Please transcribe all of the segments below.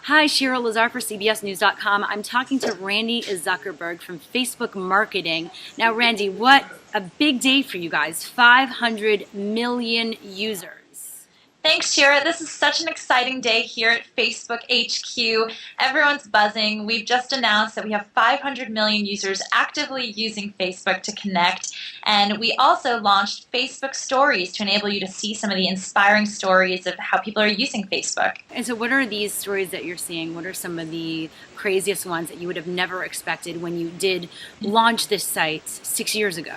Hi, Cheryl Lazar for CBSNews.com. I'm talking to Randy Zuckerberg from Facebook Marketing. Now, Randy, what a big day for you guys, 500 million users. Thanks, Shira. This is such an exciting day here at Facebook HQ. Everyone's buzzing. We've just announced that we have 500 million users actively using Facebook to connect. And we also launched Facebook Stories to enable you to see some of the inspiring stories of how people are using Facebook. And so what are these stories that you're seeing? What are some of the craziest ones that you would have never expected when you did launch this site 6 years ago?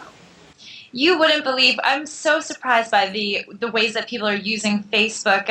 You wouldn't believe, I'm so surprised by the ways that people are using Facebook.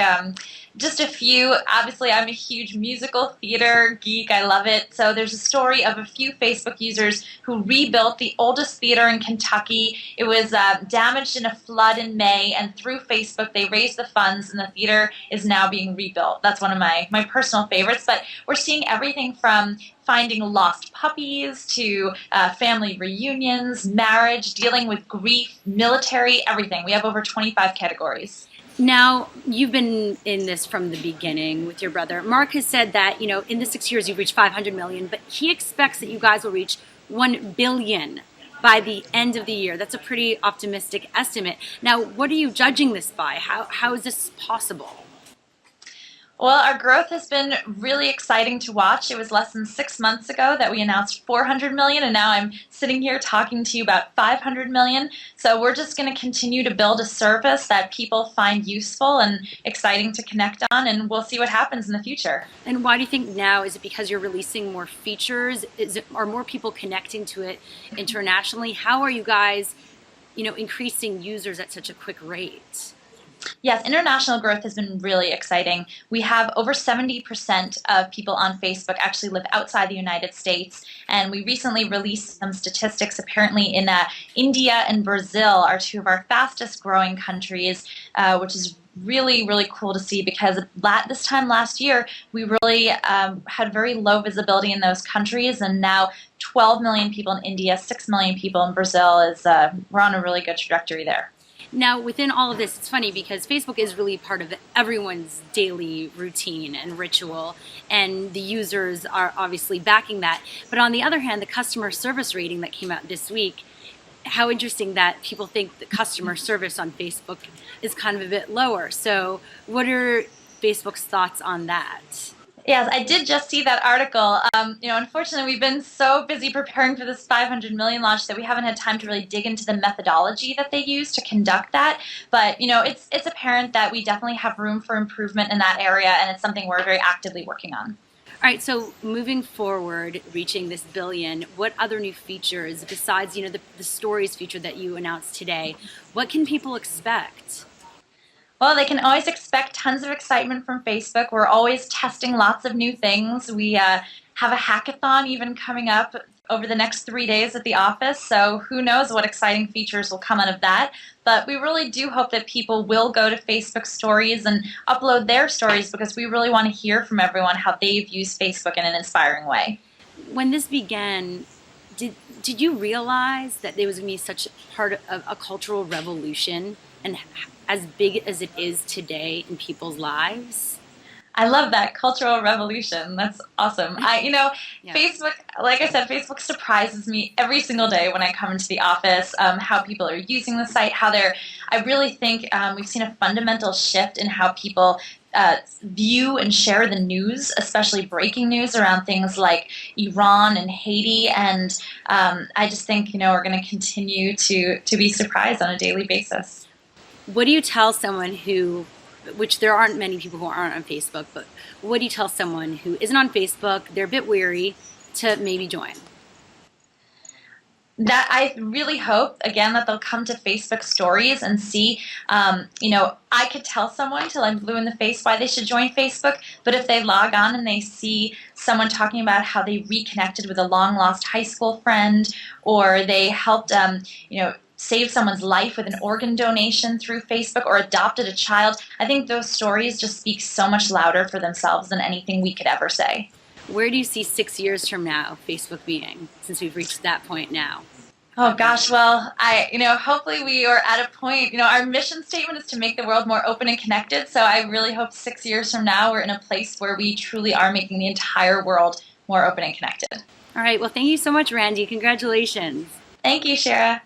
Just a few. Obviously, I'm a huge musical theater geek. I love it. So there's a story of a few Facebook users who rebuilt the oldest theater in Kentucky. It was damaged in a flood in May, and through Facebook they raised the funds, and the theater is now being rebuilt. That's one of my personal favorites. But we're seeing everything from finding lost puppies to family reunions, marriage, dealing with grief, military, everything. We have over 25 categories. Now, you've been in this from the beginning with your brother. Mark has said that, in the 6 years you've reached 500 million, but he expects that you guys will reach 1 billion by the end of the year. That's a pretty optimistic estimate. Now, what are you judging this by? How is this possible? Well, our growth has been really exciting to watch. It was less than 6 months ago that we announced 400 million, and now I'm sitting here talking to you about 500 million. So we're just going to continue to build a service that people find useful and exciting to connect on, and we'll see what happens in the future. And why do you think now? Is it because you're releasing more features? Are more people connecting to it internationally? How are you guys, increasing users at such a quick rate? Yes, international growth has been really exciting. We have over 70% of people on Facebook actually live outside the United States, and we recently released some statistics. Apparently in India and Brazil are two of our fastest growing countries, which is really, really cool to see, because this time last year we really had very low visibility in those countries, and now 12 million people in India, 6 million people in Brazil. We're on a really good trajectory there. Now, within all of this, it's funny because Facebook is really part of everyone's daily routine and ritual, and the users are obviously backing that. But on the other hand, the customer service rating that came out this week, how interesting that people think the customer service on Facebook is kind of a bit lower. So what are Facebook's thoughts on that? Yes, I did just see that article. Unfortunately, we've been so busy preparing for this 500 million launch that we haven't had time to really dig into the methodology that they use to conduct that. But, it's apparent that we definitely have room for improvement in that area, and it's something we're very actively working on. All right, so moving forward, reaching this billion, what other new features, besides, the stories feature that you announced today, what can people expect? Well, they can always expect tons of excitement from Facebook. We're always testing lots of new things. We have a hackathon even coming up over the next 3 days at the office, so who knows what exciting features will come out of that. But we really do hope that people will go to Facebook Stories and upload their stories, because we really want to hear from everyone how they've used Facebook in an inspiring way. When this began, did you realize that there was going to be such part of a cultural revolution, and as big as it is today in people's lives? I love that, cultural revolution. That's awesome. Yeah. Facebook, like I said, Facebook surprises me every single day when I come into the office, how people are using the site, I really think we've seen a fundamental shift in how people view and share the news, especially breaking news around things like Iran and Haiti, and I just think, we're going to continue to be surprised on a daily basis. What do you tell someone which there aren't many people who aren't on Facebook, but what do you tell someone who isn't on Facebook, they're a bit weary, to maybe join? That I really hope, again, that they'll come to Facebook Stories and see, I could tell someone till I'm blue in the face why they should join Facebook, but if they log on and they see someone talking about how they reconnected with a long-lost high school friend, or they helped, saved someone's life with an organ donation through Facebook, or adopted a child, I think those stories just speak so much louder for themselves than anything we could ever say. Where do you see 6 years from now Facebook being, since we've reached that point now? Oh gosh, well, hopefully we are at a point, our mission statement is to make the world more open and connected. So I really hope 6 years from now we're in a place where we truly are making the entire world more open and connected. All right. Well, thank you so much, Randy. Congratulations. Thank you, Shara.